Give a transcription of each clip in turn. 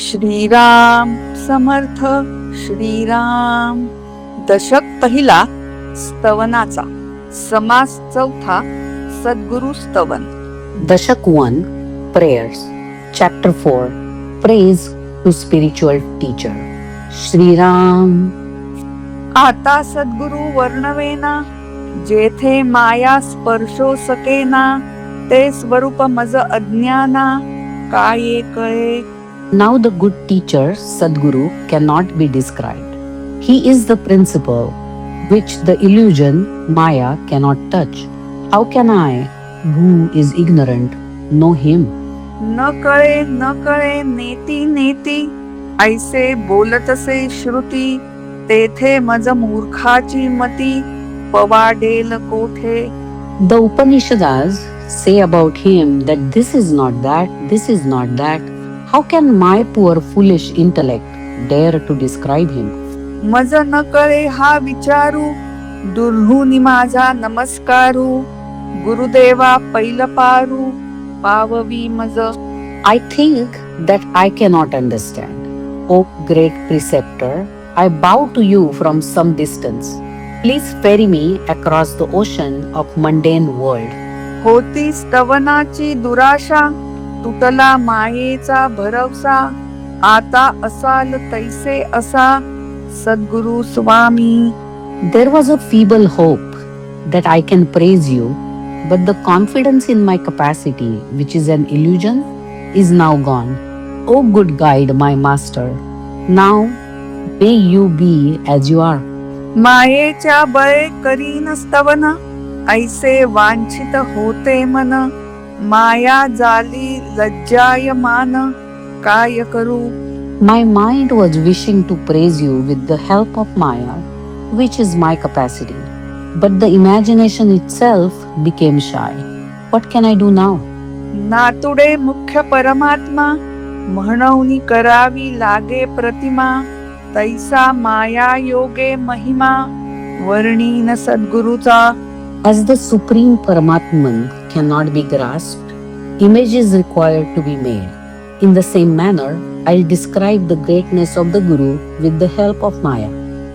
श्रीराम समर्थ. श्रीराम. दशक पहिला स्तवनाचा. समास चौथा सद्गुरु स्तवन. Dashak 1 Prayers Chapter 4 Praise to Spiritual Teacher Shri Ram. आता सद्गुरु वर्णवेना, जेथे माया स्पर्शो सकेना, ते स्वरूप मज अज्ञाना, काये कळे. Now the good teacher Sadguru cannot be described. He is the principle which the illusion Maya cannot touch. How can I, who is ignorant, know him? न कळे न कळे नेती नेती, ऐसे बोलतसे श्रुती, तेथे मज मूर्खाची मती, पवाडेल कोठे. The Upanishads say about him that this is not that, this is not that. How can my poor foolish intellect dare to describe him? मज न कळे हा विचारू, दुर्हुनी माझा नमस्कारू, गुरुदेवा पैल पारू, पाववी मज. I think that I cannot understand. O great preceptor, I bow to you from some distance. Please ferry me across the ocean of mundane world. होती स्तवनाची दुराशा, तुटला मायेचा भरवसा, आता असाल तैसे असा, सद्गुरु स्वामी. There was a feeble hope that I can praise you, but the confidence in my capacity, which is an illusion, is now gone. O good guide, my master, now may you be as you are. मायेच्या बळे करीन स्तवन, ऐसे वांछित होते मन, माया जाली लज्जायमान, काय करू. My mind was wishing to praise you with the help of Maya, which is my capacity, but the imagination itself became shy. What can I do now? नातुडे मुख्य परमात्मा, म्हणून करावी लागे प्रतिमा, तैसा माया योगे महिमा, वर्णीन सद्गुरुचा. As the Supreme Paramatman cannot be grasped, image is required to be made. In the same manner, I'll describe the greatness of the Guru with the help of Maya.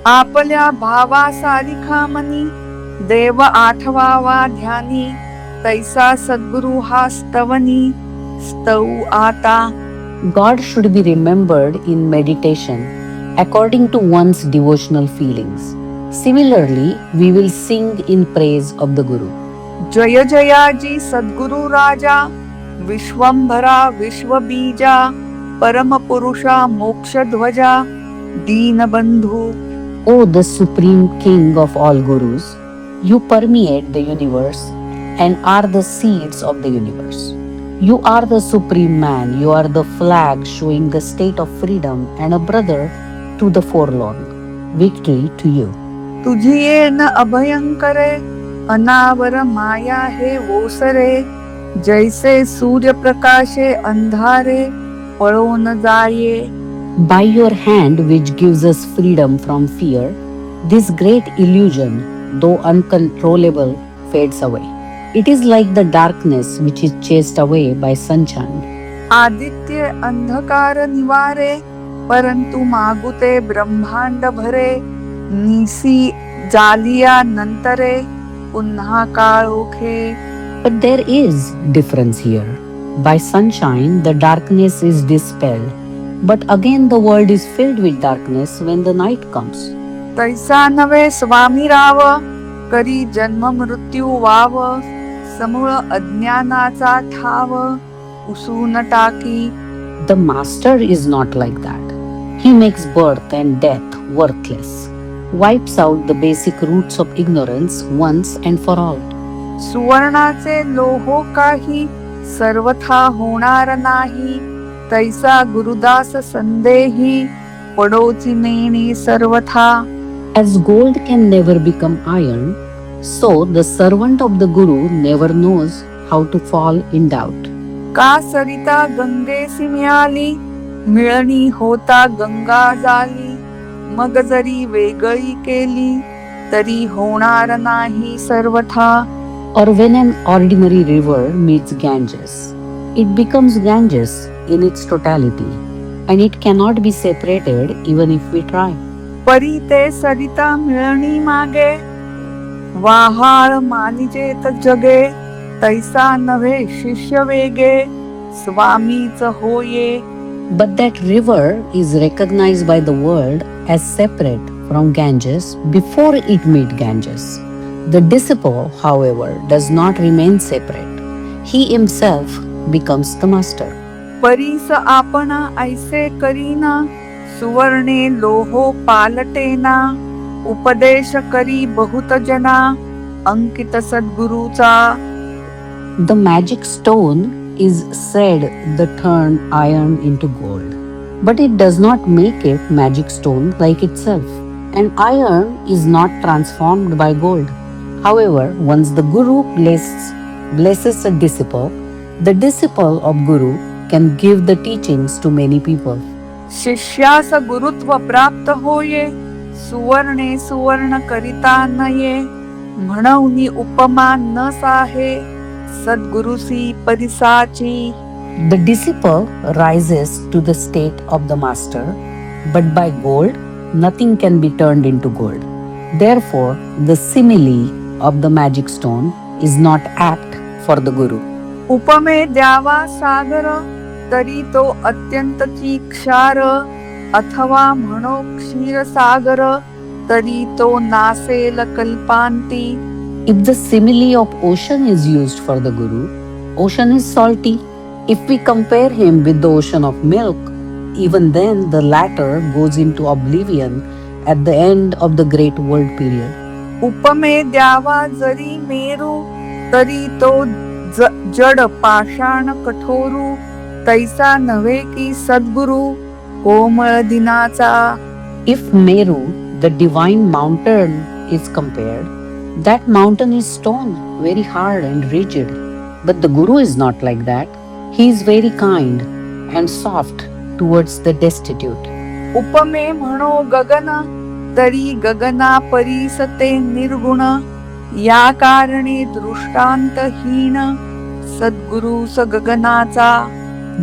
आपल्या भावा सारिखा मनी, देव आठवावा ध्यानी, तैसा सद्गुरु हा स्तवनी, स्तवू आता. God should be remembered in meditation according to one's devotional feelings. Similarly, we will sing in praise of the Guru. जय जयाजी सद्गुरु राजा, विश्वंभरा विश्वबीजा, परम पुरुषा मोक्ष ध्वजा, Deenbandhu. O the Supreme King of all Gurus, you permeate the universe and are the seeds of the universe. You are the Supreme Man, you are the flag showing the state of freedom and a brother to the forlorn. Victory to you. तुझी येन अभयंकरे, अनावर माया हे ओसरे, जैसे सूर्य प्रकाशे अंधारे, पळून जाये. By your hand, which gives us freedom from fear, this great illusion, though uncontrollable, fades away. It is like the darkness which is chased away by sunshine. Aditya अंधकार निवारे, परंतु मागुते ब्रह्मांड भरे, निसी जालिया नंतरे, पुन्हा Kalokhe. But there is difference here. By sunshine, the darkness is dispelled. But again the world is filled with darkness when the night comes. तैसा नवे स्वामी राव, करी जन्म मृत्यू वाव, समूळ अज्ञानाचा ठाव, उसून टाकी. The master is not like that. He makes birth and death worthless, wipes out the basic roots of ignorance once and for all. सुवर्णाचे लोहो काही, सर्वथा होणार नाही, तैसा गुरुदास संदेही, पडोची नेणी सर्वथा. As gold can never become iron, so the servant of the Guru never knows how to fall in doubt. का सरिता गंगेसी मिळाली, मिळणी होता गंगा झाली, मग जरी वेगळी केली, तरी होणार नाही सर्वथा. Or when an ordinary river meets Ganges, it becomes Ganges in its totality. and it cannot be separated even if we try. परी ते सरिता मिळणी मागे, वाहाळ मानिजेत जगे, तैसा नव्हे शिष्य वेगे, स्वामीच होये. But that river is recognized by the world as separate from Ganges before it meet Ganges. The disciple, however, does not remain separate. He himself becomes the master. परीस आपणा ऐसे करीना, सुवर्णे लोहो पालटेना, उपदेश करी बहुत जना, अंकित सद्गुरूचा. The magic stone is said to turn iron into gold, but it does not make it magic stone like itself. And iron is not transformed by gold. However, once the Guru blesses a disciple, the disciple of Guru can give the teachings to many people. शिष्यास गुरुत्व प्राप्त होये, सुवर्णे सुवर्ण करिता नये, म्हणूनी उपमा न साहे, सद्गुरुसी परिसाची. The disciple rises to the state of the master, but by gold, nothing can be turned into gold. Therefore, the simile of the magic stone is not apt for the Guru. उपमे द्यावा सागर, तरी तो अत्यंतची क्षार, अथवा म्हणो क्षीर सागर, तरी तो नासेल कल्पांती. If the simile of ocean is used for the Guru, ocean is salty. If we compare him with the ocean of milk, even then the latter goes into oblivion at the end of the great world period. उपमे द्यावा जरी मेरू, तरी तो जड पाषाण कठोरू, तैसा नव्हे की सद्गुरु कोमळ दिनाचा. If Meru, the divine mountain, is compared, that mountain is stone, very hard and rigid. But the Guru is not like that. He is very kind and soft towards the destitute. उपमे म्हणो गगन, तरी गगना परीसते निर्गुण, या कारणे दृष्टांतहीन, सद्गुरु स गगनाचा.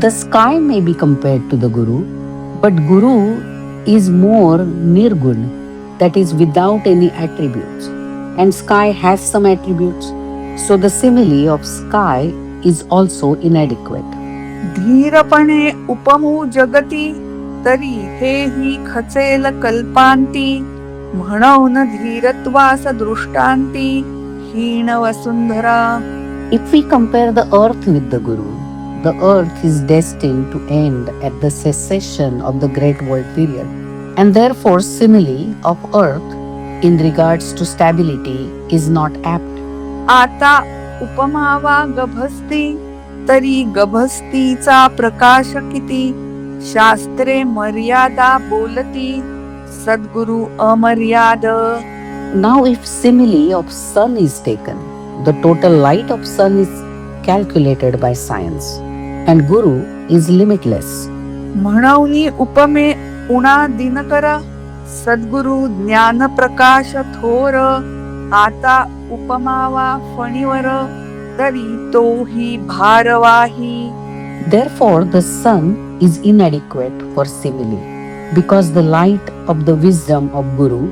The sky may be compared to the Guru, but Guru is more nirgun, that is without any attributes, and sky has some attributes. So the simile of sky is also inadequate. धीरपणे उपमू जगती, तरी हे ही खचेल कल्पांती, म्हणून धीरत्वास दृष्टांती, हीन वसुंधरा. If we compare the earth with the Guru, the earth is destined to end at the cessation of the great world period, and therefore simile of earth in regards to stability is not apt. आता उपमावा गभस्ती, तरी गभस्तीचा प्रकाश किती, शास्त्रे मर्यादा बोलती, सद्गुरु अमर्याद. Now if simile of sun is taken, the total light of sun is calculated by science, and Guru is limitless. म्हणूनी उपमे उणा Dinkar, सद्गुरु ज्ञान प्रकाश थोर, आता उपमावा फणीवर, तरी तोही भारवाही. Therefore the sun is inadequate for simile, because the light of the wisdom of Guru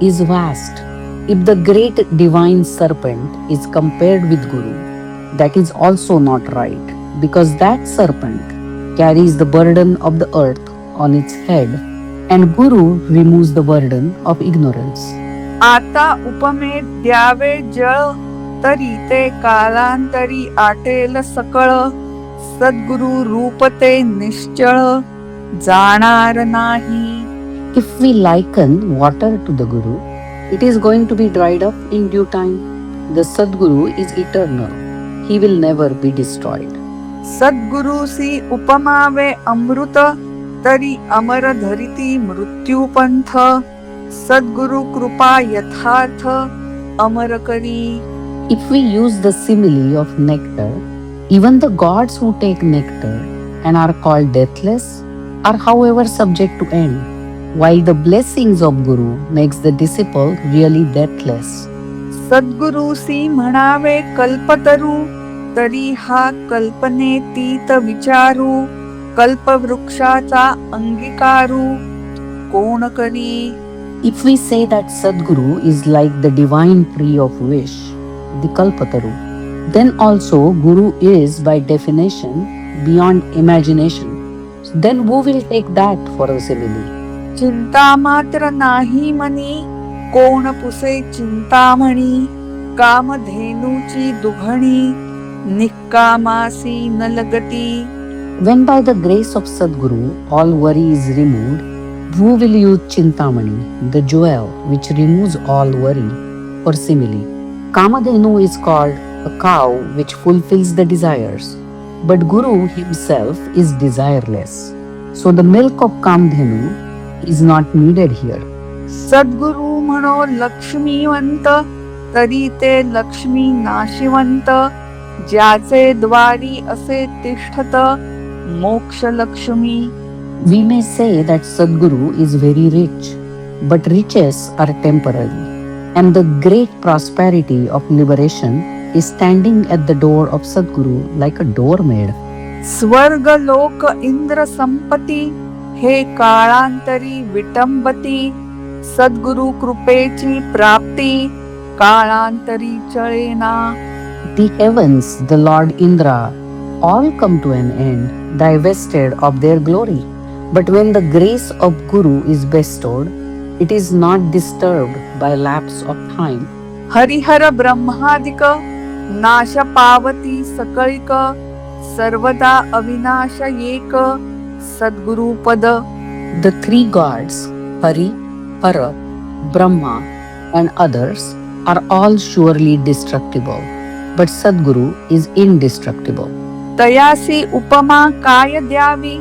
is vast. If the great divine serpent is compared with Guru, that is also not right, because that serpent carries the burden of the earth on its head, and Guru removes the burden of ignorance. आता उपमे द्यावे जळ, तरी ते कालांतरी आटेल सकळ, सद्गुरु रूप ते निश्चळ, जाणार नाही. If we liken water to the Guru, it is going to be dried up in due time. The Sadguru is eternal. He will never be destroyed. सद्गुरुसी उपमावे अमृत, तरी अमर धरिती मृत्यूपंथ, सद्गुरु कृपा यथार्थ अमर करी. If we use the simile of nectar, even the gods who take nectar and are called deathless are however subject to end, while the blessings of Guru makes the disciple really deathless. सद्गुरुसी म्हणावे कल्पतरू, तरी हा कल्पनेतीत विचारू, कल्पवृक्षाचा अंगीकारू कोण करी. If we say that Sadguru is like the divine tree of wish, the Kalpataru, then also Guru is by definition beyond imagination. Then who will take that for a simile? चिंता मात्र नाही मनी कोण पुसे चिंतामणी. कामधेनूची दुघणी निक्कामासी न लगती. When by the grace of Sadguru all worry is removed, who will use Chintamani, the jewel which removes all worry, for simile? Kamadhenu is called a cow which fulfills the desires, but Guru himself is desireless. So the milk of Kamadhenu is not needed here. सद्गुरु म्हणो लक्ष्मीवंत तरी ते लक्ष्मी नाशिवंत. ज्याचे द्वारी असे तिष्ठत मोक्ष Lakshmi. We may say that Sadguru is very rich, but riches are temporary, and the great prosperity of liberation is standing at the door of Sadguru like a doormaid. स्वर्ग लोक इंद्र संपती हे काळांतरी विटंबती. सद्गुरु कृपेची प्राप्ती काळांतरी चळेना. The heavens, the Lord Indra, all come to an end, divested of their glory. But when the grace of Guru is bestowed, it is not disturbed by lapse of time. Harihar ब्रह्मादिक नाश पावती सकळिक. सर्वदा अविनाश एक सद्गुरु पद. The three gods, Hari, Hara, Brahma, and others, are all surely destructible, but Sadguru is indestructible. तयासी उपमा काय द्यावी.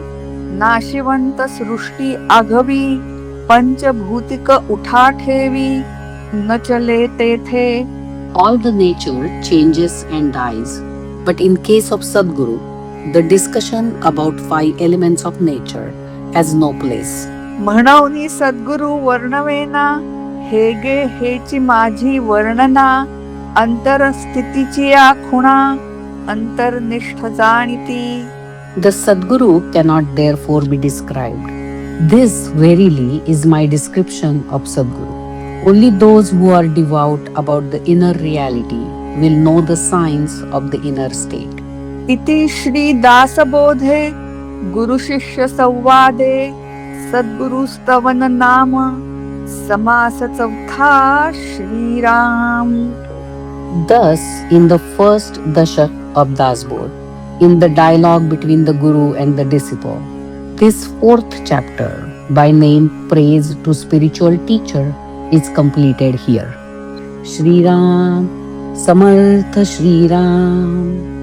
नाशिवंत सृष्टी आघवी. पंचभूतिक उठा ठेवी न चले तेथे. All the nature changes and dies, but in case of Sadguru, the discussion about 5 elements of nature has no place. म्हणून सद्गुरु वर्णवेना हे गे हेची माझी वर्णना. अंतरस्थितीची या खुणा अंतर्निष्ठ जाणीती. The Sadguru cannot therefore be described. This verily is my description of Sadguru. Only those who are devout about the inner reality will know the signs of the inner state. इति श्री दासबोधे गुरु शिष्य संवादे सद्गुरु स्तवन नाम समास चौथा Shriram. Thus, in the first dashak of Dasbodh, in the dialogue between the Guru and the disciple, this 4th chapter, by name Praise to Spiritual Teacher, is completed here. Shri Ram, Samartha Shri Ram.